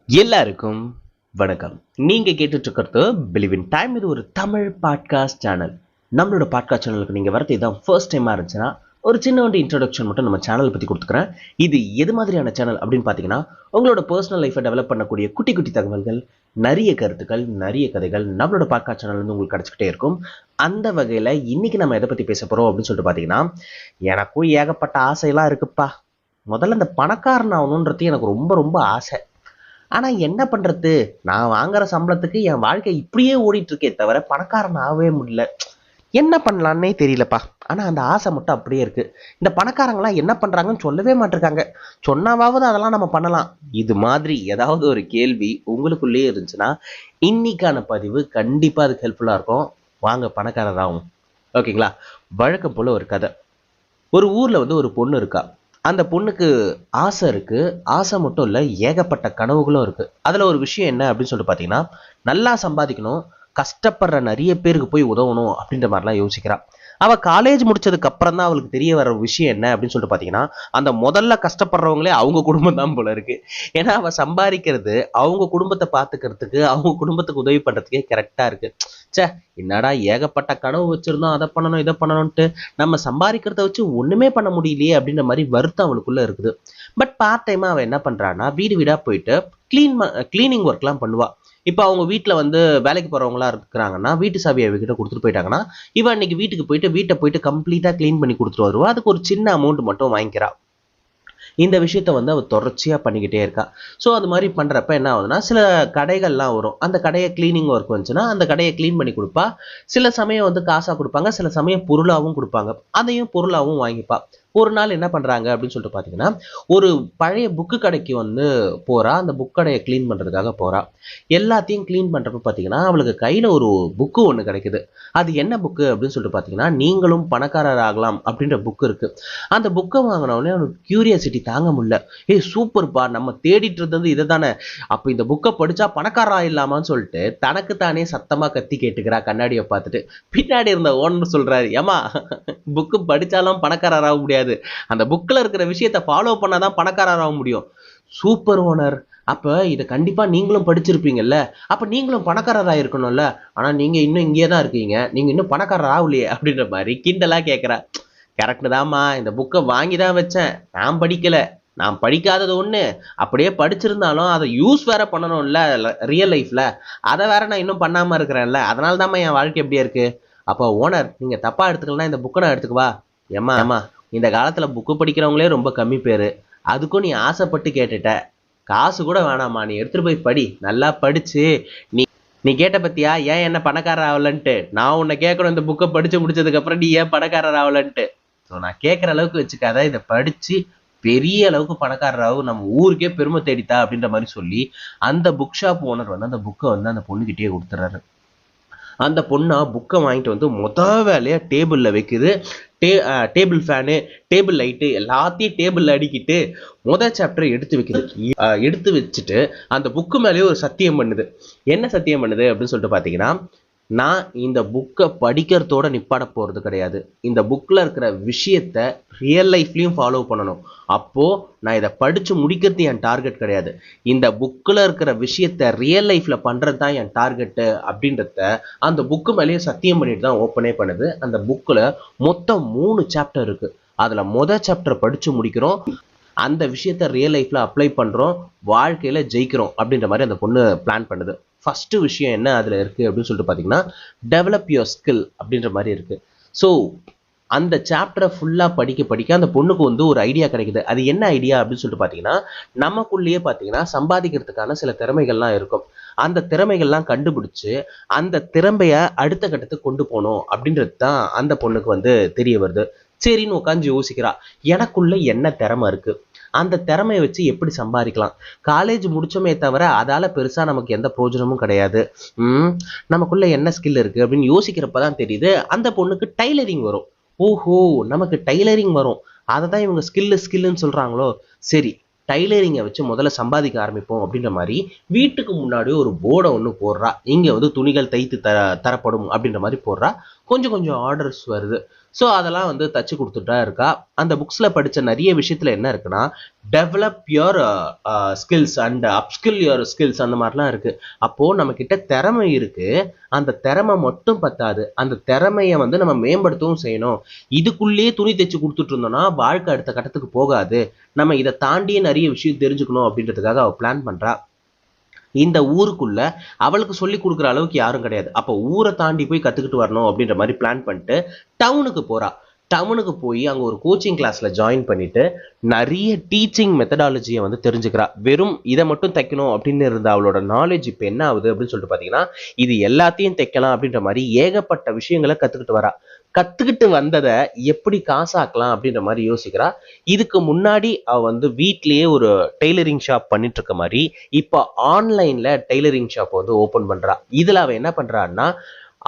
எல்லாருக்கும் வணக்கம். நீங்க கேட்டுட்டு இருக்கிறது பிலிவ் இன் டைம். இது ஒரு தமிழ் பாட்காஸ்ட் சேனல். நம்மளோட பாட்காஸ்ட் சேனலுக்கு நீங்க வரது இதான் ஃபர்ஸ்ட் டைமா இருந்துச்சுன்னா ஒரு சின்ன இன்ட்ரோடக்ஷன் மட்டும் நம்ம சேனலை பத்தி கொடுத்துக்கிறேன். இது எது மாதிரியான சேனல் அப்படின்னு பாத்தீங்கன்னா, உங்களோட பர்சனல் லைஃபை டெவலப் பண்ணக்கூடிய குட்டி குட்டி தகவல்கள், நிறைய கருத்துக்கள், நிறைய கதைகள் நம்மளோட பாட்காஸ்ட் சேனல் வந்து உங்களுக்கு கிடைச்சிக்கிட்டே இருக்கும். அந்த வகையில இன்னைக்கு நம்ம எதை பத்தி பேச போறோம் அப்படின்னு சொல்லிட்டு பாத்தீங்கன்னா, எனக்கும் ஏகப்பட்ட ஆசையெல்லாம் இருக்குப்பா. முதல்ல இந்த பணக்காரன் ஆகணுன்றது எனக்கு ரொம்ப ரொம்ப ஆசை. ஆனா என்ன பண்றது, நான் வாங்குற சம்பளத்துக்கு என் வாழ்க்கை இப்படியே ஓடிட்டு இருக்கே தவிர பணக்காரன் ஆகவே முடியல. என்ன பண்ணலான்னே தெரியலப்பா. ஆனா அந்த ஆசை மட்டும் அப்படியே இருக்கு. இந்த பணக்காரங்களாம் என்ன பண்றாங்கன்னு சொல்லவே மாட்டிருக்காங்க. சொன்னாவது அதெல்லாம் நம்ம பண்ணலாம். இது மாதிரி ஏதாவது ஒரு கேள்வி உங்களுக்குள்ளேயே இருந்துச்சுன்னா இன்னைக்கான பதிவு கண்டிப்பா அதுக்கு ஹெல்ப்ஃபுல்லா இருக்கும். வாங்க பணக்காரர் ஆகும். ஓகேங்களா? வழக்கம் போல ஒரு கதை. ஒரு ஊர்ல வந்து ஒரு பொண்ணு இருக்கா. அந்த பொண்ணுக்கு ஆசை இருக்கு. ஆசை மட்டும் இல்ல, ஏகப்பட்ட கனவுகளும் இருக்கு. அதுல ஒரு விஷயம் என்ன அப்படின்னு சொல்லிட்டு பாத்தீங்கன்னா, நல்லா சம்பாதிக்கணும், கஷ்டப்படுற நிறைய பேருக்கு போய் உதவணும் அப்படின்ற மாதிரிலாம் யோசிக்கிறா. அவ காலேஜ் முடிச்சதுக்கு அப்புறம் தான் அவளுக்கு தெரிய வர விஷயம் என்ன அப்படின்னு சொல்லிட்டு பாத்தீங்கன்னா, அந்த முதல்ல கஷ்டப்படுறவங்களே அவங்க குடும்பம் தான் போல இருக்கு. ஏன்னா அவ சம்பாதிக்கிறது அவங்க குடும்பத்தை பாத்துக்கிறதுக்கு, அவங்க குடும்பத்துக்கு உதவி பண்றதுக்கே கரெக்டா இருக்கு. ச்சே, என்னடா ஏகப்பட்ட கனவு வச்சிருந்தோம், அதை பண்ணணும் இதை பண்ணணும்ட்டு நம்ம சம்பாதிக்கிறத வச்சு ஒண்ணுமே பண்ண முடியலையே அப்படின்ற மாதிரி வருத்தம் அவளுக்குள்ள இருக்குது. பட் பார்ட் டைமா அவ என்ன பண்றான்னா, வீடு வீடா போயிட்டு கிளீனிங் ஒர்க்லாம் பண்ணுவா. இப்போ அவங்க வீட்டில் வந்து வேலைக்கு போறவங்களா இருக்கிறாங்கன்னா, வீட்டு சாவியை அவகிட்ட கொடுத்துட்டு போயிட்டாங்கன்னா, இவன் இன்னைக்கு வீட்டுக்கு போயிட்டு வீட்டை போயிட்டு கம்ப்ளீட்டா கிளீன் பண்ணி கொடுத்துட்டு வருவா. அதுக்கு ஒரு சின்ன அமௌண்ட் மட்டும் வாங்கிக்கிறா. இந்த விஷயத்த வந்து அவ தொடர்ச்சியா பண்ணிக்கிட்டே இருக்கா. ஸோ அது மாதிரி பண்றப்ப என்ன ஆகுதுன்னா, சில கடைகள்லாம் வரும். அந்த கடையை கிளீனிங் ஒர்க் வந்துச்சுன்னா அந்த கடையை கிளீன் பண்ணி கொடுப்பா. சில சமயம் வந்து காசா கொடுப்பாங்க, சில சமயம் பொருளாவும் கொடுப்பாங்க. அதையும் பொருளாவும் வாங்கிப்பா. ஒரு நாள் என்ன பண்றாங்க அப்படின்னு சொல்லிட்டு பாத்தீங்கன்னா, ஒரு பழைய புக்கு கடைக்கு வந்து போறா. அந்த புக் கடையை கிளீன் பண்றதுக்காக போறா. எல்லாத்தையும் கிளீன் பண்றப்ப பாத்தீங்கன்னா, அவளுக்கு கையில ஒரு புக்கு ஒண்ணு கிடைக்குது. அது என்ன புக்கு அப்படின்னு சொல்லிட்டு பாத்தீங்கன்னா, நீங்களும் பணக்காரர் ஆகலாம் அப்படின்ற புக் இருக்கு. அந்த புக்கை வாங்கின உடனே அவனுக்கு கியூரியாசிட்டி தாங்க முடியல. ஏய் சூப்பர்ப்பா, நம்ம தேடிட்டு இருந்தது இதை தானே, அப்ப இந்த புக்கை படிச்சா பணக்காரா இல்லாமான்னு சொல்லிட்டு தனக்கு தானே சத்தமா கத்தி கேட்டுக்கிறா கண்ணாடியை பார்த்துட்டு. பின்னாடி இருந்த ஓனர் சொல்றாரு, ஏமா புக்கு படிச்சாலும் பணக்காரர் ஆக முடியாது, அந்த புக்ல இருக்கிற விஷயத்த ஃபாலோ பண்ணாதான் பணக்காரர் ஆக முடியும். சூப்பர் ஓனர், அப்ப இதை கண்டிப்பா நீங்களும் படிச்சிருப்பீங்கல்ல, அப்ப நீங்களும் பணக்காரராக இருக்கணும்ல, ஆனா நீங்க இன்னும் இங்கே தான் இருக்கீங்க, நீங்க இன்னும் பணக்காரர் ஆகலையே அப்படின்ற மாதிரி கிண்டலா கேட்கிறா. கரெக்டு தாம்மா, இந்த புக்கை வாங்கி தான் வச்சேன், நான் படிக்கல. நான் படிக்காதது ஒண்ணு, அப்படியே படிச்சிருந்தாலும் அதை யூஸ் வேற பண்ணணும்ல ரியல் லைஃப்ல, அதை வேற நான் இன்னும் பண்ணாம இருக்கிறேன்ல, அதனால தாம்மா என் வாழ்க்கை எப்படியா இருக்கு. அப்போ ஓனர், நீங்க தப்பா எடுத்துக்கலாம், இந்த புக்கை நான் எடுத்துக்குவா. ஏம்மா ஏம்மா, இந்த காலத்துல புக்கு படிக்கிறவங்களே ரொம்ப கம்மி பேரு, அதுக்கும் நீ ஆசைப்பட்டு கேட்டுட்ட, காசு கூட வேணாம்மா, நீ எடுத்துட்டு போய் படி, நல்லா படிச்சு நீ நீ கேட்ட பத்தியா ஏன் என்ன பணக்காரர் ஆகலன்ட்டு. நான் உன்னை கேட்கணும், இந்த புக்கை படிச்சு முடிச்சதுக்கு அப்புறம் நீ ஏன் பணக்காரர் ஆகலன்ட்டு. ஸோ நான் கேட்குற அளவுக்கு வச்சுக்காத, இதை படிச்சு பெரிய அளவுக்கு பணக்காரராகவும் நம்ம ஊருக்கே பெருமை தேடித்தா அப்படின்ற மாதிரி சொல்லி அந்த புக் ஷாப் ஓனர் வந்து அந்த புக்கை வந்து அந்த பொண்ணுகிட்டயே கொடுத்துறாரு. அந்த பொண்ணா புக்கை வாங்கிட்டு வந்து வேலையா டேபிள்ல வைக்குது. டேபிள் ஃபேனு, டேபிள் லைட்டு எல்லாத்தையும் டேபிள்ல அடிக்கிட்டு சாப்டரை எடுத்து வைக்குது. எடுத்து வச்சுட்டு அந்த புக்கு மேலேயே ஒரு சத்தியம் பண்ணுது. என்ன சத்தியம் பண்ணுது அப்படின்னு சொல்லிட்டு பாத்தீங்கன்னா, நான் இந்த புக்கை படிக்கிறதோட நிப்பாட போறது கிடையாது, இந்த புக்ல இருக்கிற விஷயத்த ரியல் லைஃப்லயும் ஃபாலோ பண்ணணும். அப்போ நான் இதை படிச்சு முடிக்கிறது என் டார்கெட் கிடையாது, இந்த புக்ல இருக்கிற விஷயத்த ரியல் லைஃப்ல பண்றது தான் என் டார்கெட்டு அப்படின்றத அந்த புக்கு மேலேயே சத்தியம் பண்ணிட்டு தான் ஓப்பனே பண்ணுது. அந்த புக்ல மொத்தம் 3 சாப்டர் இருக்கு. அதுல சாப்டர் படிச்சு முடிக்கிறோம், அந்த விஷயத்த ரியல் லைஃப்ல அப்ளை பண்றோம், வாழ்க்கையில ஜெயிக்கிறோம் அப்படின்ற மாதிரி அந்த பொண்ணு பிளான் பண்ணுது. ஃபர்ஸ்ட் விஷயம் என்ன அதுல இருக்கு அப்படின்னு சொல்லிட்டு பாத்தீங்கன்னா, டெவலப் யுவர் ஸ்கில் அப்படின்ற மாதிரி இருக்கு. ஸோ அந்த சாப்டரை ஃபுல்லா படிக்க படிக்க அந்த பொண்ணுக்கு வந்து ஒரு ஐடியா கிடைக்குது. அது என்ன ஐடியா அப்படின்னு சொல்லிட்டு பாத்தீங்கன்னா, நமக்குள்ளேயே பாத்தீங்கன்னா சம்பாதிக்கிறதுக்கான சில திறமைகள்லாம் இருக்கும். அந்த திறமைகள்லாம் கண்டுபிடிச்சு அந்த திறமைய அடுத்த கட்டத்துக்கு கொண்டு போகணும் அப்படின்றது தான் அந்த பொண்ணுக்கு வந்து தெரிய வருது. சரின்னு உட்காந்து யோசிக்கிறா, எனக்குள்ள என்ன திறமை இருக்கு, அந்த திறமையை வச்சு எப்படி சம்பாதிக்கலாம். காலேஜ் முடிச்சோமே தவிர அதால பெருசா நமக்கு எந்த பிரயோஜனமும் கிடையாது. நமக்குள்ள என்ன ஸ்கில் இருக்கு அப்படின்னு யோசிக்கிறப்பதான் தெரியுது, அந்த பொண்ணுக்கு டைலரிங் வரும். ஓஹோ, நமக்கு டைலரிங் வரும், அதை தான் இவங்க ஸ்கில்லுன்னு சொல்றாங்களோ. சரி, டைலரிங்கை வச்சு முதல்ல சம்பாதிக்க ஆரம்பிப்போம் அப்படின்ற மாதிரி வீட்டுக்கு முன்னாடி ஒரு போர்டை ஒன்று போடுறா. இங்க வந்து துணிகள் தைத்து தரப்படும் அப்படின்ற மாதிரி போடுறா. கொஞ்சம் கொஞ்சம் ஆர்டர்ஸ் வருது. ஸோ அதெல்லாம் வந்து தச்சு கொடுத்துட்டா இருக்கா. அந்த புக்ஸில் படித்த நிறைய விஷயத்தில் என்ன இருக்குன்னா, develop your skills and upskill your skills அந்த மாதிரிலாம் இருக்குது. அப்போது நம்மக்கிட்ட திறமை இருக்குது, அந்த திறமை மட்டும் பத்தாது, அந்த திறமையை வந்து நம்ம மேம்படுத்தவும் செய்யணும். இதுக்குள்ளேயே துணி தைச்சு கொடுத்துட்டு இருந்தோம்னா வாழ்க்கை அடுத்த கட்டத்துக்கு போகாது. நம்ம இதை தாண்டியே நிறைய விஷயம் தெரிஞ்சுக்கணும் அப்படின்றதுக்காக அவள் பிளான் பண்ணுறா. இந்த ஊருக்குள்ள அவளுக்கு சொல்லி கொடுக்குற அளவுக்கு யாரும் கிடையாது. அப்போ ஊரை தாண்டி போய் கத்துக்கிட்டு வரணும் அப்படின்ற மாதிரி பிளான் பண்ணிட்டு டவுனுக்கு போறா. டவுனுக்கு போய் அங்க ஒரு கோச்சிங் கிளாஸ்ல ஜாயின் பண்ணிட்டு நிறைய டீச்சிங் மெத்தடாலஜியை வந்து தெரிஞ்சுக்கிறா. வெறும் இதை மட்டும் தைக்கணும் அப்படின்னு இருந்த அவளோட நாலேஜ் இப்போ என்ன ஆகுது அப்படின்னு சொல்லிட்டு பார்த்தீங்கன்னா, இது எல்லாத்தையும் தைக்கலாம் அப்படின்ற மாதிரி ஏகப்பட்ட விஷயங்களை கத்துக்கிட்டு வரா. கத்துக்கிட்டு வந்ததை எப்படி காசாக்கலாம் அப்படின்ற மாதிரி யோசிக்கிறா. இதுக்கு முன்னாடி அவ வந்து வீட்லயே ஒரு டெய்லரிங் ஷாப் பண்ணிட்டு இருக்க மாதிரி இப்போ ஆன்லைன்ல டெய்லரிங் ஷாப் வந்து ஓபன் பண்றா. இதுல அவ என்ன பண்றான்னா,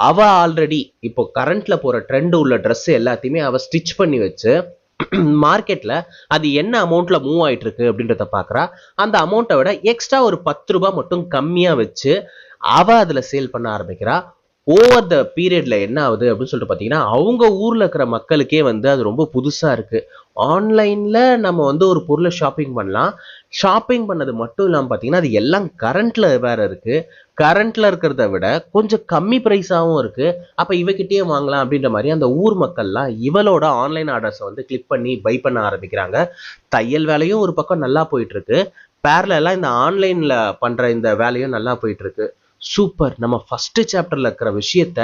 அவ ஆல்ரெடி இப்போ கரண்ட்ல போற ட்ரெண்ட் உள்ள ட்ரெஸ் எல்லாத்தையுமே அவ ஸ்டிச் பண்ணி வச்சு மார்க்கெட்ல அது என்ன அமௌண்ட்ல மூவ் ஆயிட்டு இருக்கு அப்படின்றத பாக்குறா. அந்த அமௌண்ட்டை விட எக்ஸ்ட்ரா ஒரு 10 ரூபாய் மட்டும் கம்மியா வச்சு அவ அதுல சேல் பண்ண ஆரம்பிக்கிறா. ஓவர் த பீரியட்ல என்ன ஆகுது அப்படின்னு சொல்லிட்டு பார்த்தீங்கன்னா, அவங்க ஊர்ல இருக்கிற மக்களுக்கே வந்து அது ரொம்ப புதுசா இருக்கு. ஆன்லைன்ல நம்ம வந்து ஒரு பொருளை ஷாப்பிங் பண்ணலாம். ஷாப்பிங் பண்ணது மட்டும் இல்லாமல் பார்த்தீங்கன்னா, அது எல்லாம் கரண்ட்ல வேற இருக்கு. கரண்ட்ல இருக்கிறத விட கொஞ்சம் கம்மி ப்ரைஸாகவும் இருக்கு. அப்போ இவகிட்டயே வாங்கலாம் அப்படின்ற மாதிரி அந்த ஊர் மக்கள்லாம் இவளோட ஆன்லைன் ஆர்டர்ஸை வந்து கிளிக் பண்ணி பை பண்ண ஆரம்பிக்கிறாங்க. தையல் வேலையும் ஒரு பக்கம் நல்லா போயிட்டு இருக்கு. பேரலா இந்த ஆன்லைன்ல பண்ற இந்த வேலையும் நல்லா போயிட்டு இருக்கு. சூப்பர். நம்ம ஃபர்ஸ்ட் சாப்டர்ல இருக்கிற விஷயத்த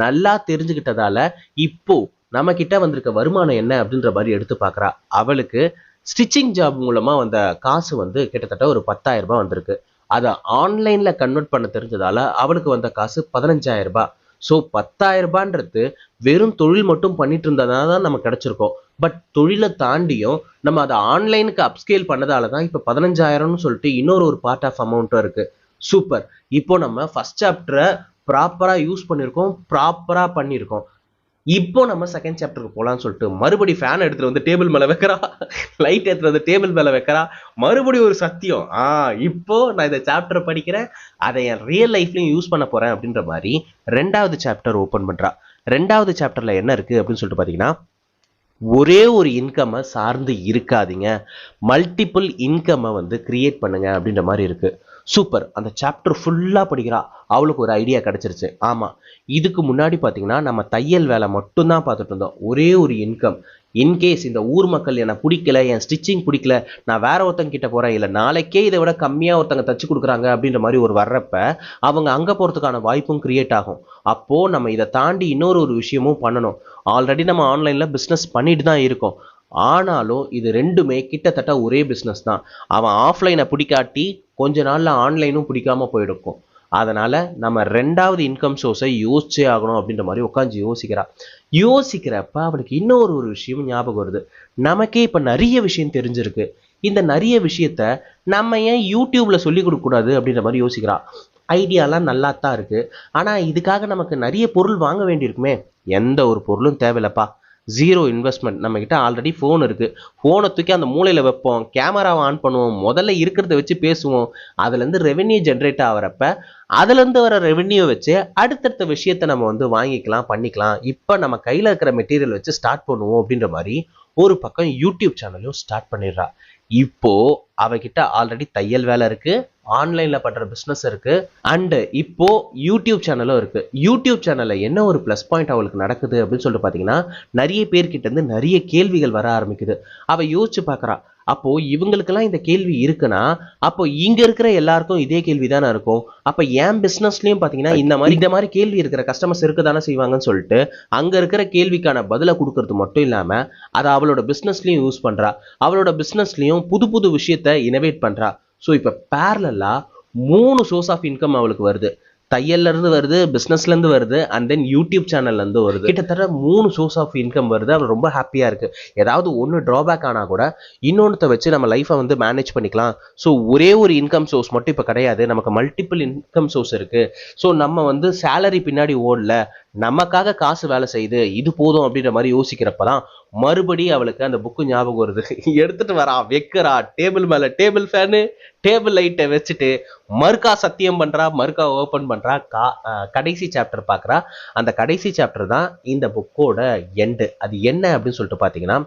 நல்லா தெரிஞ்சுக்கிட்டதால இப்போ நம்ம கிட்ட வந்திருக்க வருமானம் என்ன அப்படின்ற மாதிரி எடுத்து பார்க்குறா. அவளுக்கு ஸ்டிச்சிங் ஜாப் மூலமா வந்த காசு வந்து கிட்டத்தட்ட ஒரு 10,000 ரூபாய் வந்திருக்கு. அதை ஆன்லைன்ல கன்வெர்ட் பண்ண தெரிஞ்சதால அவளுக்கு வந்த காசு 15,000 ரூபாய். ஸோ 10,000 ரூபான்றது வெறும் தொழில் மட்டும் பண்ணிட்டு இருந்ததுனால தான் நமக்கு கிடைச்சிருக்கோம். பட் தொழிலை தாண்டியும் நம்ம அதை ஆன்லைனுக்கு அப்ஸ்கேல் பண்ணதால தான் இப்போ 15,000ன்னு சொல்லிட்டு இன்னொரு ஒரு பார்ட் ஆஃப் அமௌண்ட்டும் இருக்கு. சூப்பர். இப்போ நம்ம ஃபர்ஸ்ட் சாப்டரை ப்ராப்பரா யூஸ் பண்ணியிருக்கோம், ப்ராப்பரா பண்ணியிருக்கோம். இப்போ நம்ம செகண்ட் சாப்டருக்கு போகலான்னு சொல்லிட்டு மறுபடி ஃபேன் எடுத்துட்டு வந்து டேபிள் மேல வைக்கிறா, லைட் எடுத்துட்டு வந்து டேபிள் மேல வைக்கிறா. மறுபடியும் ஒரு சத்தியம், இப்போ நான் இந்த சாப்டரை படிக்கிறேன், அதை என் ரியல் லைஃப்லயும் யூஸ் பண்ண போறேன் அப்படின்ற மாதிரி 2வது சாப்டர் ஓபன் பண்றா. 2வது சாப்டர்ல என்ன இருக்கு அப்படின்னு சொல்லிட்டு பாத்தீங்கன்னா, ஒரே ஒரு இன்கம்மை சார்ந்து இருக்காதீங்க, மல்டிபிள் இன்கம்மை வந்து கிரியேட் பண்ணுங்க அப்படின்ற மாதிரி இருக்கு. சூப்பர். அந்த சாப்டர் ஃபுல்லாக படிக்கிறா. அவளுக்கு ஒரு ஐடியா கிடச்சிருச்சு. ஆமாம், இதுக்கு முன்னாடி பார்த்தீங்கன்னா நம்ம தையல் வேலை மட்டும்தான் பார்த்துட்டு இருந்தோம். ஒரே ஒரு இன்கம். இன்கேஸ் இந்த ஊர் மக்கள் என்னை பிடிக்கல, என் ஸ்டிச்சிங் பிடிக்கல, நான் வேற ஒருத்தங்க கிட்ட போகிறேன், இல்லை நாளைக்கே இதை விட கம்மியாக ஒருத்தங்க தச்சு கொடுக்குறாங்க அப்படின்ற மாதிரி ஒரு வர்றப்ப அவங்க அங்கே போகிறதுக்கான வாய்ப்பும் கிரியேட் ஆகும். அப்போது நம்ம இதை தாண்டி இன்னொரு ஒரு விஷயமும் பண்ணணும். ஆல்ரெடி நம்ம ஆன்லைனில் பிஸ்னஸ் பண்ணிட்டு தான் இருக்கோம். ஆனாலும் இது ரெண்டுமே கிட்டத்தட்ட ஒரே பிஸ்னஸ் தான். அவன் ஆஃப்லைனை பிடிக்காட்டி கொஞ்ச நாள்ல ஆன்லைனும் பிடிக்காம போயிருக்கும். அதனால நம்ம 2வது இன்கம் சோர்ஸை யோசிச்சே ஆகணும் அப்படின்ற மாதிரி உட்காந்து யோசிக்கிறப்ப அவளுக்கு இன்னொரு ஒரு விஷயம் ஞாபகம் வருது. நமக்கே இப்ப நிறைய விஷயம் தெரிஞ்சிருக்கு, இந்த நிறைய விஷயத்த நம்ம ஏன் யூடியூப்ல சொல்லி கொடுக்க கூடாது அப்படின்ற மாதிரி யோசிக்கிறா. ஐடியாலாம் நல்லா தான் இருக்கு, ஆனா இதுக்காக நமக்கு நிறைய பொருள் வாங்க வேண்டியிருக்குமே. எந்த ஒரு பொருளும் தேவையில்லப்பா, ஜீரோ இன்வெஸ்ட்மெண்ட். நம்மக்கிட்ட ஆல்ரெடி ஃபோன் இருக்குது, ஃபோனை தூக்கி அந்த மூலையில் வைப்போம், கேமராவை ஆன் பண்ணுவோம், முதல்ல இருக்கிறத வச்சு பேசுவோம், அதுலேருந்து ரெவென்யூ ஜென்ரேட் ஆகிறப்ப அதுலேருந்து வர ரெவென்யூ வச்சு அடுத்தடுத்த விஷயத்தை நம்ம வந்து வாங்கிக்கலாம், பண்ணிக்கலாம். இப்போ நம்ம கையில் இருக்கிற மெட்டீரியல் வச்சு ஸ்டார்ட் பண்ணுவோம் அப்படின்ற மாதிரி ஒரு பக்கம் யூடியூப் சேனலையும் ஸ்டார்ட் பண்ணிடுறா. இப்போ அவகிட்ட ஆல்ரெடி தையல் வேலை இருக்கு, ஆன்லைன்ல பண்ற பிசினஸ் இருக்கு, அண்ட் இப்போ யூடியூப் சேனலும் இருக்கு. யூடியூப் சேனல்ல என்ன ஒரு பிளஸ் பாயிண்ட் அவளுக்கு நடக்குது அப்படின்னு சொல்லிட்டு பாத்தீங்கன்னா, நிறைய பேர்கிட்ட இருந்து நிறைய கேள்விகள் வர ஆரம்பிக்குது. அவ யோசிச்சு பாக்குறா, அப்போ இவங்களுக்கெல்லாம் இந்த கேள்வி இருக்குன்னா அப்போ இங்க இருக்கிற எல்லாருக்கும் இதே கேள்வி தானே இருக்கும். அப்ப என் பிசினஸ்லயும் பாத்தீங்கன்னா இந்த மாதிரி கேள்வி இருக்கிற கஸ்டமர்ஸ் இருக்குதானே செய்வாங்கன்னு சொல்லிட்டு அங்க இருக்கிற கேள்விக்கான பதிலை கொடுக்கறது மட்டும் இல்லாம அதை அவளோட பிசினஸ்லயும் யூஸ் பண்றா. அவளோட பிசினஸ்லயும் புது புது விஷயத்த இனோவேட் பண்றா. ஸோ இப்ப பேரலா 3 சோர்ஸ் ஆஃப் இன்கம் அவளுக்கு வருது. தையல்ல இருந்து வருது, பிசினஸ்ல இருந்து வருது, அண்ட் தென் யூடியூப் சேனல்ல இருந்து வருது. கிட்டத்தட்ட 3 சோர்ஸ் ஆஃப் இன்கம் வருது. அவள் ரொம்ப ஹாப்பியா இருக்கு. ஏதாவது ஒன்று டிராபேக் ஆனா கூட இன்னொன்றத்தை வச்சு நம்ம லைஃபை வந்து மேனேஜ் பண்ணிக்கலாம். ஸோ ஒரே ஒரு இன்கம் சோர்ஸ் மட்டும் இப்போ கிடையாது, நமக்கு மல்டிபிள் இன்கம் சோர்ஸ் இருக்கு. ஸோ நம்ம வந்து சேலரி பின்னாடி ஓடல, நமக்காக காசு வேலை செய்யுது, இது போதும் அப்படின்ற மாதிரி யோசிக்கிறப்பதான் மறுபடியும் அவளுக்கு அந்த புக்கு ஞாபகம் வருது. எடுத்துட்டு வரா, வைக்கிறா, டேபிள் மேல டேபிள் ஃபேனு, டேபிள் லைட்டை வச்சுட்டு மறுக்கா சத்தியம் பண்றா, மறுக்கா ஓபன் பண்றா, கடைசி சாப்டர் பாக்குறா. அந்த கடைசி சாப்டர் தான் இந்த புக்கோட எண்டு. அது என்ன அப்படின்னு சொல்லிட்டு பாத்தீங்கன்னா,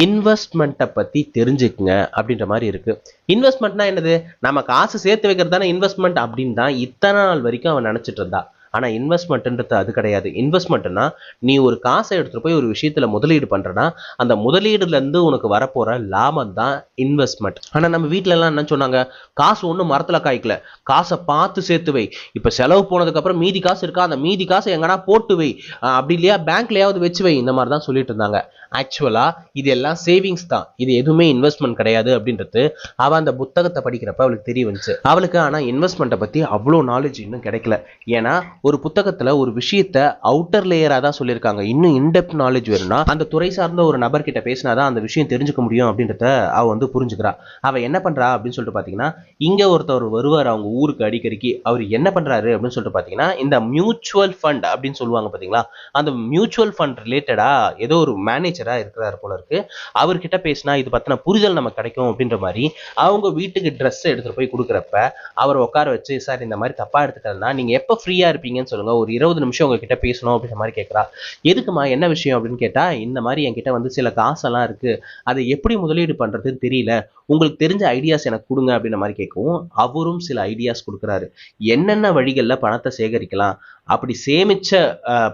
இன்வெஸ்ட்மெண்ட்டை பத்தி தெரிஞ்சுக்குங்க அப்படின்ற மாதிரி இருக்கு. இன்வெஸ்ட்மெண்ட்னா என்னது? நம்ம காசு சேர்த்து வைக்கிறது தானே இன்வெஸ்ட்மெண்ட் அப்படின்னு தான் இத்தனை நாள் வரைக்கும் அவன் நினைச்சிட்டு இருந்தா. ஆனா இன்வெஸ்ட்மெண்ட்ன்றது அது கிடையாது. இன்வெஸ்ட்மெண்ட்னா நீ ஒரு காசை எடுத்துட்டு போய் ஒரு விஷயத்துல முதலீடு பண்றனா, அந்த முதலீடுல இருந்து உனக்கு வரப்போற லாபம் தான் இன்வெஸ்ட்மெண்ட். ஆனா நம்ம வீட்டுல எல்லாம் என்ன சொன்னாங்க? காசு ஒண்ணு மரத்துல காய்க்கல, காசை பார்த்து சேர்த்து வை. இப்ப செலவு போனதுக்கு அப்புறம் மீதி காசு இருக்கா, அந்த மீதி காசை எங்கன்னா போட்டு வை, அப்படி இல்லையா பேங்க்லயாவது வச்சு வை, இந்த மாதிரி தான் சொல்லிட்டு இருந்தாங்க. ஆக்சுவலா இது எல்லாம் சேவிங்ஸ் தான், இது எதுவுமே இன்வெஸ்ட்மெண்ட் கிடையாது அப்படின்றது அவ அந்த புத்தகத்தை படிக்கிறப்ப அவளுக்கு தெரிய வந்துச்சு. அவளுக்கு ஆனா இன்வெஸ்ட்மெண்ட்டை பத்தி அவ்வளோ நாலேஜ் இன்னும் கிடைக்கல. ஏன்னா ஒரு புத்தகத்துல ஒரு விஷயத்த அவுட்டர் லேயரா தான் சொல்லியிருக்காங்க. இன்னும் இன்டெப்த் நாலேஜ் வேணும்னா அந்த துறை சார்ந்த ஒரு நபர் கிட்ட பேசினாதான் அந்த விஷயம் தெரிஞ்சுக்க முடியும் அப்படின்றத அவ வந்து புரிஞ்சுக்கிறா. அவ என்ன பண்றா அப்படின்னு சொல்லிட்டு பாத்தீங்கன்னா, இங்க ஒருத்தர் வருவார் அவங்க ஊருக்கு அடிக்கடிக்கு. அவர் என்ன பண்றாரு அப்படின்னு சொல்லிட்டு பாத்தீங்கன்னா, இந்த மியூச்சுவல் ஃபண்ட் அப்படின்னு சொல்லுவாங்க பாத்தீங்களா, அந்த மியூச்சுவல் ஃபண்ட் ரிலேட்டடா ஏதோ ஒரு மேனேஜரா இருக்கிறாரு போல இருக்கு. அவர்கிட்ட பேசினா இது பத்தின புரிதல் நமக்கு கிடைக்கும் அப்படின்ற மாதிரி அவங்க வீட்டுக்கு ட்ரெஸ் எடுத்துட்டு போய் கொடுக்குறப்ப அவர் உட்கார வச்சு, சார் இந்த மாதிரி தப்பா எடுத்துக்கிறதுனா நீங்க எப்ப ஃப்ரீயா இருப்பீங்கன்னு சொல்லுங்க, ஒரு 20 நிமிஷம் உங்ககிட்ட பேசணும் அப்படின்ற மாதிரி கேட்கறா. எதுக்குமா, என்ன விஷயம் அப்படின்னு கேட்டா, இந்த மாதிரி என்கிட்ட வந்து சில காசெல்லாம் இருக்கு, அதை எப்படி முதலீடு பண்றதுன்னு தெரியல, உங்களுக்கு தெரிஞ்ச ஐடியாஸ் எனக்கு கொடுங்க அப்படின்ற மாதிரி கேட்கவும் அவரும் சில ஐடியாஸ் கொடுக்குறாரு. என்னென்ன வழிகளில் பணத்தை சேகரிக்கலாம், அப்படி சேமிச்ச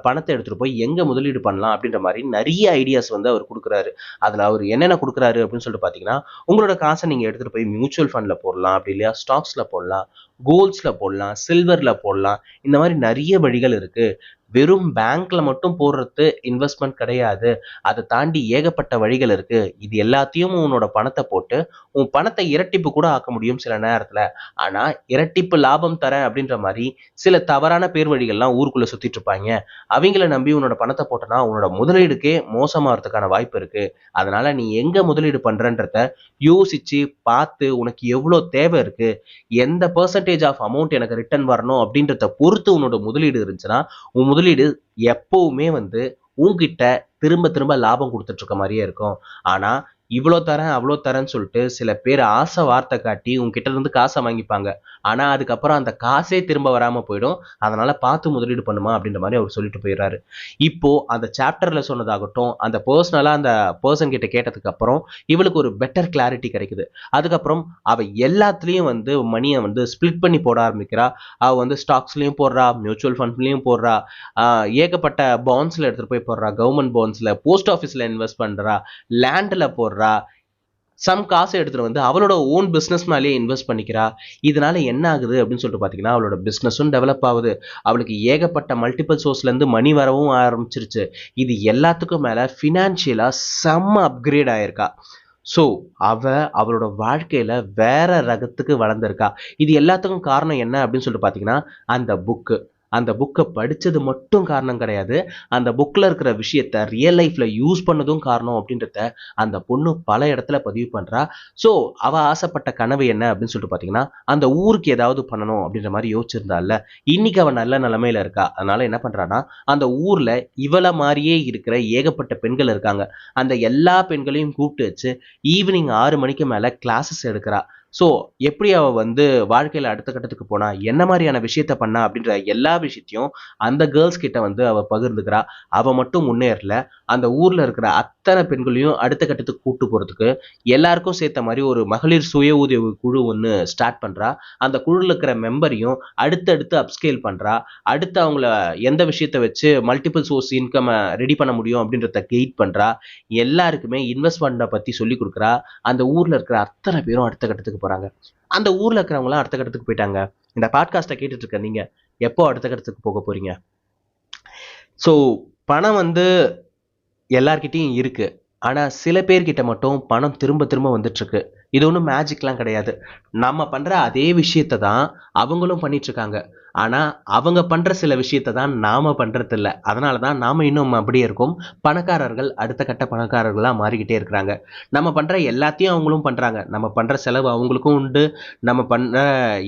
பணத்தை எடுத்துட்டு போய் எங்க முதலீடு பண்ணலாம் அப்படின்ற மாதிரி நிறைய ஐடியாஸ் வந்து அவர் கொடுக்குறாரு. அதுல அவர் என்னென்ன கொடுக்குறாரு அப்படின்னு சொல்லிட்டு பாத்தீங்கன்னா, உங்களோட காசை நீங்க எடுத்துட்டு போய் மியூச்சுவல் ஃபண்ட்ல போடலாம், அப்படி இல்லையா ஸ்டாக்ஸ்ல போடலாம், கோல்ட்ஸ்ல போடலாம், சில்வர்ல போடலாம். இந்த மாதிரி நிறைய வழிகள் இருக்கு. வெறும் பேங்க்ல மட்டும் போடுறது இன்வெஸ்ட்மெண்ட் கிடையாது, அதை தாண்டி ஏகப்பட்ட வழிகள் இருக்கு. இது எல்லாத்தையும் உன்னோட பணத்தை போட்டு உன் பணத்தை இரட்டிப்பு கூட ஆக்க முடியும் சில நேரத்துல. ஆனா இரட்டிப்பு லாபம் தரேன் அப்படின்ற மாதிரி சில தவறான பேர் வழிகள்லாம் ஊருக்குள்ள சுத்திட்டு இருப்பாங்க. அவங்கள நம்பி உன்னோட பணத்தை போட்டனா உன்னோட முதலீடுக்கே மோசமாகிறதுக்கான வாய்ப்பு இருக்கு. அதனால நீ எங்க முதலீடு பண்றன்றத யோசிச்சு பார்த்து, உனக்கு எவ்வளவு தேவை இருக்கு, எந்த பெர்சன்டேஜ் ஆஃப் அமௌண்ட் எனக்கு ரிட்டர்ன் வரணும் அப்படின்றத பொறுத்து உன்னோட முதலீடு இருந்துச்சுன்னா, உன் முதலீடு எப்பவுமே வந்து உன்கிட்ட திரும்ப திரும்ப லாபம் கொடுத்துட்டு இருக்க மாதிரியே இருக்கும். ஆனா இவ்வளோ தரேன் அவ்வளோ தரேன்னு சொல்லிட்டு சில பேர் ஆசை வார்த்தை காட்டி உங்ககிட்ட இருந்து காசை வாங்கிப்பாங்க. ஆனா அதுக்கப்புறம் அந்த காசே திரும்ப வராம போயிடும். அதனால பார்த்து முதலீடு பண்ணுமா அப்படின்ற மாதிரி அவர் சொல்லிட்டு போயிடுறாரு. இப்போ அந்த சாப்டர்ல சொன்னதாகட்டும், அந்த பர்சனலா அந்த பர்சன் கிட்ட கேட்டதுக்கு அப்புறம் இவளுக்கு ஒரு பெட்டர் கிளாரிட்டி கிடைக்குது. அதுக்கப்புறம் அவ எல்லாத்துலயும் வந்து மணியை வந்து ஸ்பிளிட் பண்ணி போட ஆரம்பிக்கிறா. அவ வந்து ஸ்டாக்ஸ்லயும் போடுறா, மியூச்சுவல் ஃபண்ட்லயும் போடுறா, ஏகப்பட்ட பாண்ட்ஸ்ல எடுத்துட்டு போய் போடுறா, கவர்மெண்ட் பாண்ட்ஸ்ல, போஸ்ட் ஆஃபீஸ்ல இன்வெஸ்ட் பண்றா, லேண்ட்ல போடுறா, சம் காசை எடுத்துட்டு வந்து அவளோட ஓன் பிசினஸ் மேலேயே இன்வெஸ்ட் பண்ணிக்கிறா. இதனால என்ன ஆகுது அப்படின்னு சொல்லிட்டு பாத்தீங்கன்னா, அவளோட பிசினஸும் டெவலப் ஆகுது. அவளுக்கு ஏகப்பட்ட மல்டிபிள் சோர்ஸ்ல இருந்து மணி வரவும் ஆரம்பிச்சிருச்சு. இது எல்லாத்துக்கும் மேல பினான்சியலா செம்ம அப்கிரேட் ஆயிருக்கா. ஸோ அவளோட வாழ்க்கையில வேற ரகத்துக்கு வளர்ந்துருக்கா. இது எல்லாத்துக்கும் காரணம் என்ன அப்படின்னு சொல்லிட்டு பாத்தீங்கன்னா, அந்த புக்கு. அந்த புக்கை படிச்சது மட்டும் காரணம் கிடையாது, அந்த புக்ல இருக்கிற விஷயத்த ரியல் லைஃப்ல யூஸ் பண்ணதும் காரணம் அப்படின்றத அந்த பொண்ணு பல இடத்துல பதிவு பண்றா. ஸோ அவ ஆசைப்பட்ட கனவு என்ன அப்படின்னு சொல்லிட்டு பாத்தீங்கன்னா, அந்த ஊருக்கு ஏதாவது பண்ணணும் அப்படின்ற மாதிரி யோசிச்சிருந்தால. இன்னைக்கு அவ நல்ல நிலைமையில இருக்கா. அதனால என்ன பண்றான்னா, அந்த ஊர்ல இவள மாதிரியே இருக்கிற ஏகப்பட்ட பெண்கள் இருக்காங்க. அந்த எல்லா பெண்களையும் கூப்பிட்டு வச்சு ஈவினிங் 6 மணிக்கு மேல கிளாஸஸ் எடுக்கிறா. ஸோ எப்படி அவ வந்து வாழ்க்கையில அடுத்த கட்டத்துக்கு போனா, என்ன மாதிரியான விஷயத்த பண்ணா அப்படின்ற எல்லா விஷயத்தையும் அந்த கேர்ள்ஸ் கிட்ட வந்து அவ பகிர்ந்துக்கிறா. அவ மட்டும் முன்னேறல, அந்த ஊர்ல இருக்கிற அத்தனை பெண்களையும் அடுத்த கட்டத்துக்கு கூட்டு போறதுக்கு எல்லாருக்கும் சேர்த்த மாதிரி ஒரு மகளிர் சுய உதவி குழு ஒன்று ஸ்டார்ட் பண்றா. அந்த குழுல இருக்கிற மெம்பரையும் அடுத்தடுத்து அப்ஸ்கேல் பண்றா. அடுத்து அவங்கள எந்த விஷயத்த வச்சு மல்டிபிள் சோர்ஸ் இன்கம் ரெடி பண்ண முடியும் அப்படின்றத கைட் பண்றா. எல்லாருக்குமே இன்வெஸ்ட்மெண்ட்டை பத்தி சொல்லி கொடுக்குறா. அந்த ஊர்ல இருக்கிற அத்தனை பேரும் அடுத்த கட்டத்துக்கு போறாங்க. அந்த ஊர்ல இருக்கிறவங்களாம் அடுத்த கட்டத்துக்கு போயிட்டாங்க. இந்த பாட்காஸ்ட்டை கேட்டுட்டு இருக்க நீங்க எப்போ அடுத்த கட்டத்துக்கு போக போறீங்க? ஸோ பணம் வந்து எல்லார்கிட்டையும் இருக்கு. ஆனா சில பேர்கிட்ட மட்டும் பணம் திரும்ப திரும்ப வந்துட்டு இருக்கு. இது ஒன்றும் மேஜிக்லாம் கிடையாது. நம்ம பண்ற அதே விஷயத்தை தான் அவங்களும் பண்ணிட்டு இருக்காங்க. ஆனா அவங்க பண்ற சில விஷயத்தை தான் நாம பண்றது இல்ல. அதனாலதான் நாம இன்னும் அப்படியே இருக்கோம். பணக்காரர்கள் அடுத்த கட்ட பணக்காரர்களா மாறிக்கிட்டே இருக்கிறாங்க. நம்ம பண்ற எல்லாத்தையும் அவங்களும் பண்றாங்க. நம்ம பண்ற செலவு அவங்களுக்கும் உண்டு. நம்ம பண்ற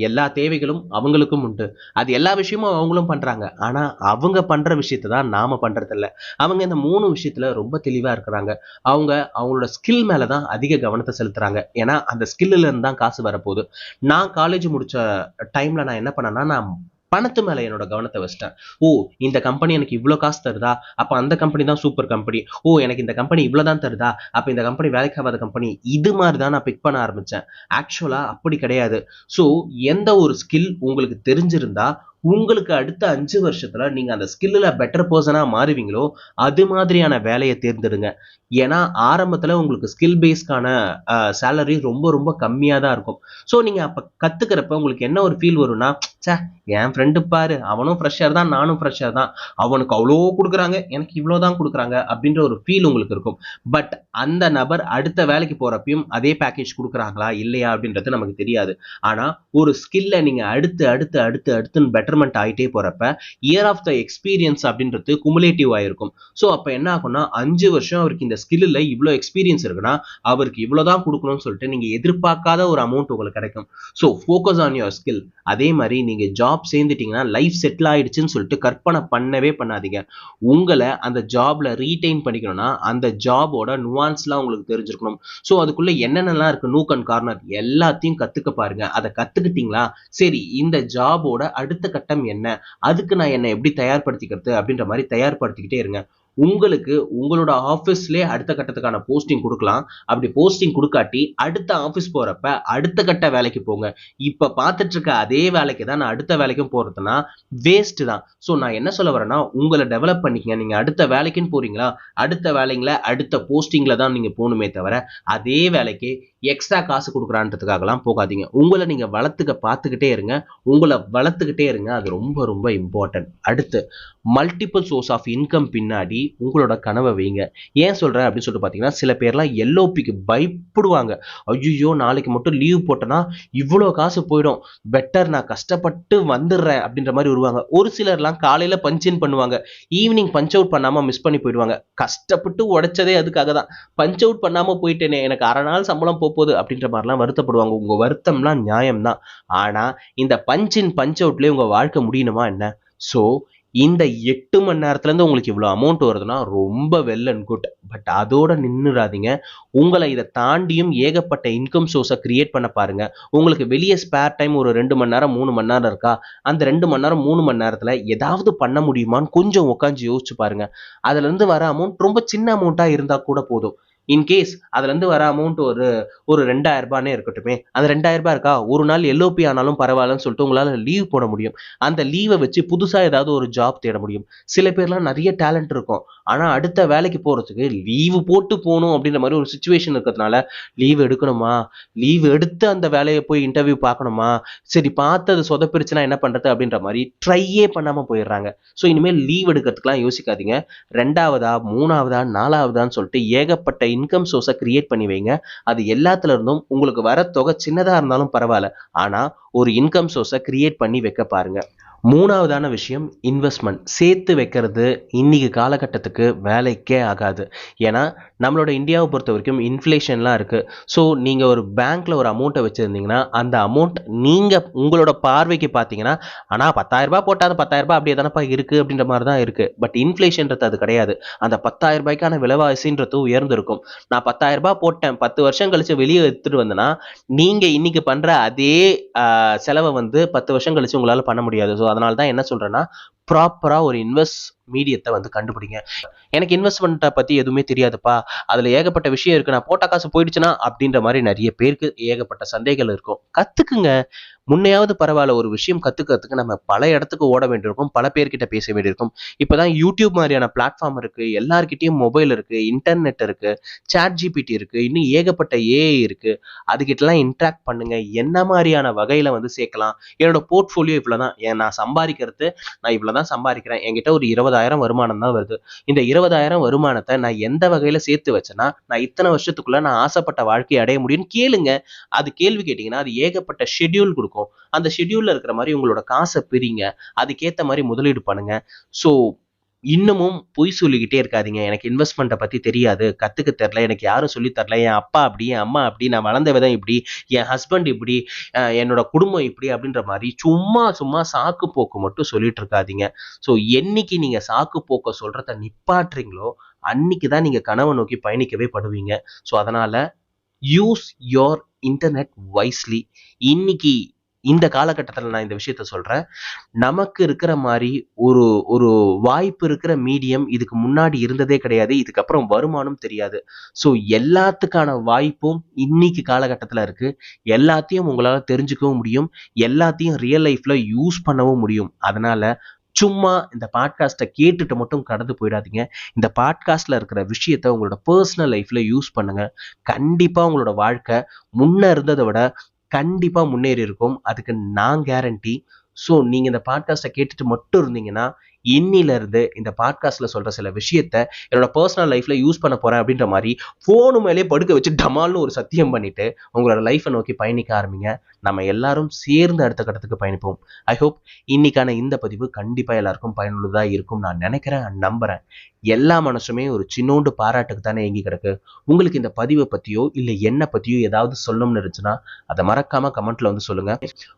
எல்லா தேவைகளும் அவங்களுக்கும் உண்டு. அது எல்லா விஷயமும் அவங்களும் பண்றாங்க. ஆனா அவங்க பண்ற விஷயத்தை தான் நாம பண்றது இல்ல. அவங்க இந்த 3 விஷயத்துல ரொம்ப தெளிவா இருக்கிறாங்க. அவங்க அவங்களோட ஸ்கில் மேல தான் அதிக கவனத்தை செலுத்துறாங்க. ஏன்னா அந்த ஸ்கில்ல இருந்து தான் காசு வரப்போகுது. நான் காலேஜ் முடிச்ச டைம்ல நான் என்ன பண்ணேன்னா, நான் பணத்து மேல என்னோட கவனத்தை வச்சிட்டேன். ஓ, இந்த கம்பெனி எனக்கு இவ்வளோ காசு தருதா, அப்ப அந்த கம்பெனி தான் சூப்பர் கம்பெனி. ஓ, எனக்கு இந்த கம்பெனி இவ்வளவுதான் தருதா, அப்ப இந்த கம்பெனி வேலைக்கு ஆகாத கம்பெனி. இது மாதிரி தான் நான் பிக் பண்ண ஆரம்பிச்சேன். ஆக்சுவலா அப்படி கிடையாது. ஸோ எந்த ஒரு ஸ்கில் உங்களுக்கு தெரிஞ்சிருந்தா உங்களுக்கு அடுத்த 5 வருஷத்துல நீங்க அந்த ஸ்கில்ல பெட்டர் பர்சனா மாறுவீங்களோ அது மாதிரியான வேலையை தேர்ந்தெடுங்க. ஏன்னா ஆரம்பத்துல உங்களுக்கு ஸ்கில் பேஸ்க்கான சேலரி ரொம்ப ரொம்ப கம்மியா தான் இருக்கும். ஸோ நீங்க அப்ப கத்துக்கிறப்ப உங்களுக்கு என்ன ஒரு ஃபீல் வரும்னா, ச்சே, என் ஃப்ரெண்டு பாரு, அவனும் ஃப்ரெஷர் தான், நானும் ஃப்ரெஷர் தான், அவனுக்கு அவ்வளோ கொடுக்குறாங்க, எனக்கு இவ்வளோதான் கொடுக்குறாங்க அப்படின்ற ஒரு ஃபீல் உங்களுக்கு இருக்கும். பட் அந்த நபர் அடுத்த வேலைக்கு போறப்பையும் அதே பேக்கேஜ் கொடுக்குறாங்களா இல்லையா அப்படின்றது நமக்கு தெரியாது. ஆனா ஒரு ஸ்கில்ல நீங்க அடுத்து அடுத்து அடுத்து அடுத்துன்னு பெட்டர்மெண்ட் ஆயிட்டே போறப்ப இயர் ஆஃப் த எக்ஸ்பீரியன்ஸ் அப்படின்றது குமுலேட்டிவ் ஆயிருக்கும். ஸோ அப்ப என்ன ஆகும்னா 5 வருஷம் அவருக்கு இந்த ஸ்கில்ல இவ்வளோ எக்ஸ்பீரியன்ஸ் இருக்குன்னா அவருக்கு இவ்வளவுதான் கொடுக்கணும்னு சொல்லிட்டு நீங்க எதிர்பார்க்காத ஒரு அமௌண்ட் உங்களுக்கு கிடைக்கும். So focus on your skill. அதே மாதிரி நீங்க ஜாப் சேர்ந்துட்டீங்கன்னா லைஃப் செட்டில் ஆயிடுச்சுன்னு சொல்லிட்டு கற்பனை பண்ணவே பண்ணாதீங்க. உங்களை அந்த ஜாப்ல ரீடைன் பண்ணிக்கணும்னா அந்த ஜாபோட நுவான்ஸ்லாம் உங்களுக்கு தெரிஞ்சிருக்கணும். ஸோ அதுக்குள்ள என்னென்னலாம் இருக்கு, நூக் அண்ட் கார்னர் எல்லாத்தையும் கத்துக்க பாருங்க. அதை கத்துக்கிட்டீங்களா, சரி இந்த ஜாபோட அடுத்த கட்டம் என்ன, அதுக்கு நான் என்ன எப்படி தயார்படுத்திக்கிறது அப்படின்ற மாதிரி தயார்படுத்திக்கிட்டே இருங்க. உங்களுக்கு உங்களோட ஆஃபீஸ்லயே அடுத்த கட்டத்துக்கான போஸ்டிங் கொடுக்கலாம். அப்படி போஸ்டிங் கொடுக்காட்டி அடுத்த ஆஃபீஸ் போறப்ப அடுத்த கட்ட வேலைக்கு போங்க. இப்ப பார்த்துட்டு இருக்க அதே வேலைக்கு தான் நான் அடுத்த வேலைக்கும் போறதுன்னா வேஸ்ட் தான். ஸோ நான் என்ன சொல்ல வரேன்னா, உங்களை டெவலப் பண்ணிக்கங்க. நீங்க அடுத்த வேலைக்குன்னு போறீங்களா, அடுத்த வேலைங்கள அடுத்த போஸ்டிங்ல தான் நீங்க போகணுமே தவிர அதே வேலைக்கு எக்ஸ்ட்ரா காசு கொடுக்குறான்றதுக்காகலாம் போகாதீங்க. உங்களை நீங்க வளர்த்துக்க பார்த்துக்கிட்டே இருங்க. உங்களை வளர்த்துக்கிட்டே இருங்க. அது ரொம்ப ரொம்ப இம்பார்ட்டன்ட். அடுத்து மல்டிபிள் சோர்ஸ் ஆஃப் இன்கம் பின்னாடி உங்களோட கனவை வைங்க. ஏன் சொல்றேன் அப்படின்னு சொல்லிட்டு பார்த்தீங்கன்னா, சில பேர்லாம் எல்ஓபிக்கு பயப்படுவாங்க. ஐயோ, நாளைக்கு மட்டும் லீவ் போட்டேன்னா இவ்வளோ காசு போயிடும், பெட்டர் நான் கஷ்டப்பட்டு வந்துடுறேன் அப்படின்ற மாதிரி வருவாங்க. ஒரு சிலர்லாம் காலையில பஞ்ச் இன் பண்ணுவாங்க, ஈவினிங் பஞ்ச் அவுட் பண்ணாம மிஸ் பண்ணி போயிடுவாங்க. கஷ்டப்பட்டு உடைச்சதே அதுக்காக தான். பஞ்ச் அவுட் பண்ணாம போயிட்டேனே, எனக்கு அரை நாள் சம்பளம் போகுது அப்படின்ற மாதிரிலாம் வருத்தப்படுவாங்க. உங்க வருத்தம்லாம் நியாயம்தான். ஆனா இந்த பஞ்ச் இன் பஞ்ச் அவுட்லயே உங்க வாழ்க்கை முடியணுமா என்ன? ஸோ இந்த 8 மணி நேரத்துல இருந்து உங்களுக்கு இவ்வளவு அமௌண்ட் வருதுன்னா ரொம்ப வெல் அண்ட் குட். பட் அதோட நின்னுறாதீங்க. உங்களை இதை தாண்டியும் ஏகப்பட்ட இன்கம் சோர்ஸை கிரியேட் பண்ண பாருங்க. உங்களுக்கு வெளியே ஸ்பேர் டைம் ஒரு 2 மணி நேரம் 3 மணி நேரம் இருக்கா, அந்த 2 மணி நேரம் 3 மணி நேரத்துல ஏதாவது பண்ண முடியுமான்னு கொஞ்சம் உட்காந்து யோசிச்சு பாருங்க. அதுல இருந்து வர அமௌண்ட் ரொம்ப சின்ன அமௌண்ட்டா இருந்தா கூட போதும். இன்கேஸ் அதுல இருந்து வர அமௌண்ட் ஒரு ஒரு 2000 ரூபானே இருக்கட்டுமே, அந்த 2000 ரூபாய் இருக்கா, ஒரு நாள் எல்ஓபி ஆனாலும் பரவாயில்லன்னு சொல்லிட்டு உங்களால லீவ் போட முடியும். அந்த லீவை வச்சு புதுசா ஏதாவது ஒரு ஜாப் தேட முடியும். சில பேர்லாம் நிறைய டேலண்ட் இருக்கும், ஆனா அடுத்த வேலைக்கு போறதுக்கு லீவு போட்டு போகணும் அப்படின்ற மாதிரி ஒரு சுச்சுவேஷன் இருக்கிறதுனால லீவ் எடுக்கணுமா, லீவ் எடுத்து அந்த வேலையை போய் இன்டர்வியூ பார்க்கணுமா, சரி பார்த்து அது சொதப்பிருச்சுன்னா என்ன பண்றது அப்படின்ற மாதிரி ட்ரையே பண்ணாம போயிடுறாங்க. ஸோ இனிமேல் லீவ் எடுக்கிறதுக்குலாம் யோசிக்காதீங்க. 2வதா 3வதா 4வதான்னு சொல்லிட்டு ஏகப்பட்ட இன்கம் சோர்ஸை கிரியேட் பண்ணி வைங்க. அது எல்லாத்துல இருந்தும் உங்களுக்கு வர தொகை சின்னதா இருந்தாலும் பரவாயில்ல, ஆனா ஒரு இன்கம் சோர்ஸை கிரியேட் பண்ணி வைக்க பாருங்க. 3வதான விஷயம் இன்வெஸ்ட்மெண்ட். சேர்த்து வைக்கிறது இன்னைக்கு காலகட்டத்துக்கு வேலைக்கே ஆகாது. ஏன்னா நம்மளோட இந்தியாவை பொறுத்த வரைக்கும் இன்ஃப்ளேஷன்லாம் இருக்கு. ஸோ நீங்க ஒரு பேங்க்ல ஒரு அமௌண்ட்டை வச்சிருந்தீங்கன்னா அந்த அமௌண்ட் நீங்க உங்களோட பார்வைக்கு பார்த்தீங்கன்னா, ஆனா 10,000 ரூபாய் போட்டா அந்த 10,000 ரூபாய் அப்படியே தானப்பா இருக்கு அப்படின்ற மாதிரி தான் இருக்கு. பட் இன்ஃப்ளேஷன்றது அது கிடையாது. அந்த 10,000 ரூபாய்க்கான விலைவாசின்றது உயர்ந்திருக்கும். நான் 10,000 ரூபாய் போட்டேன், 10 வருஷம் கழிச்சு வெளியே எடுத்துட்டு வந்தேன்னா நீங்க இன்னைக்கு பண்ற அதே செலவை வந்து 10 வருஷம் கழிச்சு உங்களால பண்ண முடியாது. ஸோ அதனால தான் என்ன சொல்றேன்னா, ப்ராப்பரா ஒரு இன்வெஸ்ட் மீடியத்தை வந்து கண்டுபிடிங்க. எனக்கு இன்வெஸ்ட்மெண்ட்டை பத்தி எதுவுமே தெரியாதுப்பா, அதுல ஏகப்பட்ட விஷயம் இருக்கு, நான் போட்ட காசு போயிடுச்சுன்னா அப்படின்ற மாதிரி நிறைய பேருக்கு ஏகப்பட்ட சந்தேகங்கள் இருக்கும். கத்துக்குங்க. முன்னையாவது பரவாயில்ல, ஒரு விஷயம் கத்துக்கிறதுக்கு நம்ம பல இடத்துக்கு ஓட வேண்டியிருக்கும், பல பேர்கிட்ட பேச வேண்டியிருக்கும். இப்பதான் யூடியூப் மாதிரியான பிளாட்ஃபார்ம் இருக்கு, எல்லார்கிட்டயும் மொபைல் இருக்கு, இன்டர்நெட் இருக்கு, சாட் ஜிபிடி இருக்கு, இன்னும் ஏகப்பட்ட ஏஐ இருக்கு. அதுகிட்டலாம் இன்ட்ராக்ட் பண்ணுங்க. என்ன மாதிரியான வகையில வந்து சேர்க்கலாம், என்னோட போர்ட்ஃபோலியோ இவ்வளவுதான், நான் சம்பாதிக்கிறது நான் இவ்வளவுதான் சம்பாதிக்கிறேன், என்கிட்ட ஒரு 20,000 வருமானம் தான் வருது, இந்த 20,000 வருமானத்தை நான் எந்த வகையில சேர்த்து வச்சேன்னா நான் இத்தனை வருஷத்துக்குள்ள நான் ஆசைப்பட்ட வாழ்க்கையை அடைய முடியும்னு கேளுங்க. அது கேள்வி கேட்டீங்கன்னா அது ஏகப்பட்ட ஷெட்யூல் கொடுக்கும். இருக்கும். அந்த ஷெட்யூல்ல இருக்கிற மாதிரி உங்களோட காசை பிரிங்க. அதுக்கேற்ற மாதிரி முதலீடு பண்ணுங்க. ஸோ இன்னமும் பொய் சொல்லிக்கிட்டே இருக்காதீங்க. எனக்கு இன்வெஸ்ட்மெண்ட்டை பத்தி தெரியாது, கத்துக்க தெரியல, எனக்கு யாரும் சொல்லித் தரல, என் அப்பா அப்படி, என் அம்மா அப்படி, நான் வளர்ந்த விதம் இப்படி, என் ஹஸ்பண்ட் இப்படி, என்னோட குடும்பம் இப்படி அப்படின்ற மாதிரி சும்மா சும்மா சாக்கு போக்கு மட்டும் சொல்லிட்டு இருக்காதீங்க. ஸோ என்னைக்கு நீங்க சாக்கு போக்க சொல்றத நிப்பாட்டுறீங்களோ அன்னைக்கு தான் நீங்க கனவை நோக்கி பயணிக்கவே படுவீங்க. ஸோ அதனால யூஸ் யோர் இன்டர்நெட் வைஸ்லி. இன்னைக்கு இந்த காலகட்டத்தில் நான் இந்த விஷயத்த சொல்றேன். நமக்கு இருக்கிற மாதிரி ஒரு ஒரு வாய்ப்பு இருக்கிற மீடியம் இதுக்கு முன்னாடி இருந்ததே கிடையாது. இதுக்கப்புறம் வருமானம் தெரியாது. ஸோ எல்லாத்துக்கான வாய்ப்பும் இன்னைக்கு காலகட்டத்தில் இருக்கு. எல்லாத்தையும் உங்களால தெரிஞ்சுக்கவும் முடியும். எல்லாத்தையும் ரியல் லைஃப்ல யூஸ் பண்ணவும் முடியும். அதனால சும்மா இந்த பாட்காஸ்ட்டை கேட்டுட்டு மட்டும் கடந்து போயிடாதீங்க. இந்த பாட்காஸ்ட்ல இருக்கிற விஷயத்த உங்களோட பர்சனல் லைஃப்ல யூஸ் பண்ணுங்க. கண்டிப்பா உங்களோட வாழ்க்கை முன்ன இருந்ததை விட கண்டிப்பா முன்னேறி இருக்கும். அதுக்கு நான் கேரண்டி. ஸோ நீங்க இந்த பாட்காஸ்ட்டை கேட்டுட்டு மட்டும் இருந்தீங்கன்னா இன்னில இருந்து இந்த பாட்காஸ்ட்ல சொல்ற சில விஷயத்த என்னோட பர்சனல் லைஃப்ல யூஸ் பண்ண போறேன் அப்படின்ற மாதிரி போனு மேலே படுக்க வச்சு டமால்னு ஒரு சத்தியம் பண்ணிட்டு உங்களோட லைஃப்பை நோக்கி பயணிக்க ஆரம்பிங்க. நம்ம எல்லாரும் சேர்ந்து அடுத்த கட்டத்துக்கு பயணிப்போம். ஐ ஹோப் இன்னைக்கான இந்த பதிவு கண்டிப்பா எல்லாருக்கும் பயனுள்ளதா இருக்கும் நான் நினைக்கிறேன், நம்புறேன். எல்லா மனசுமே ஒரு சின்னோண்டு பாராட்டுக்கு தானே ஏங்கி கிடக்கு. உங்களுக்கு இந்த பதிவை பத்தியோ இல்லை என்ன பத்தியோ ஏதாவது சொல்லணும்னு இருந்துச்சுன்னா அதை மறக்காம கமெண்ட்ல வந்து சொல்லுங்க.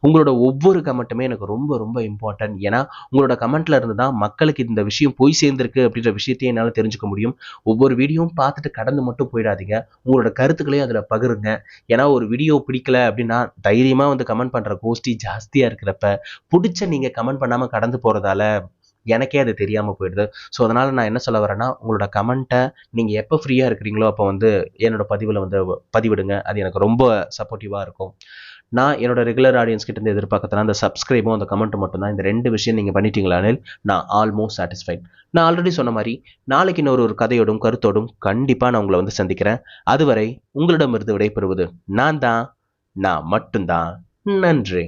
உங்களோட ஒவ்வொரு கமெண்ட்டுமே எனக்கு ரொம்ப ரொம்ப இம்பார்ட்டன்ட். ஏன்னா உங்களோட கமெண்ட்ல இருந்து தான் மக்களுக்கு இந்த விஷயம் போய் சேர்ந்திருக்கு அப்படின்ற விஷயத்தையும் என்னால் தெரிஞ்சுக்க முடியும். ஒவ்வொரு வீடியோவும் பார்த்துட்டு கடந்து மட்டும் போயிடாதீங்க. உங்களோட கருத்துக்களையும் அதில் பகிருங்க. ஏன்னா ஒரு வீடியோ பிடிக்கல அப்படின்னா தைரியமாக வந்து கமெண்ட் பண்ணுற கோஷ்டி ஜாஸ்தியாக இருக்கிறப்ப பிடிச்ச நீங்கள் கமெண்ட் பண்ணாமல் கடந்து போகிறதால எனக்கே அது தெரியாமல் போயிடுது. ஸோ அதனால் நான் என்ன சொல்ல வரேன்னா உங்களோட கமெண்ட்டை நீங்கள் எப்போ ஃப்ரீயாக இருக்கிறீங்களோ அப்போ வந்து என்னோட பதிவில் வந்து பதிவிடுங்க. அது எனக்கு ரொம்ப சப்போர்ட்டிவாக இருக்கும். நான் என்னோட ரெகுலர் ஆடியன்ஸ் கிட்ட இருந்து எதிர்பார்க்கறதுனா அந்த சப்ஸ்கிரைபும் அந்த கமெண்ட் மட்டும் தான். இந்த 2 விஷயம் நீங்கள் பண்ணிட்டீங்களானில் நான் ஆல்மோஸ்ட் சாட்டிஸ்ஃபைட். நான் ஆல்ரெடி சொன்ன மாதிரி நாளைக்கு இன்னொரு ஒரு கதையோடும் கருத்தோடும் கண்டிப்பாக நான் உங்களை வந்து சந்திக்கிறேன். அதுவரை உங்களிடமிருந்து விடைபெறுவது நான் மட்டும்தான். நன்றி.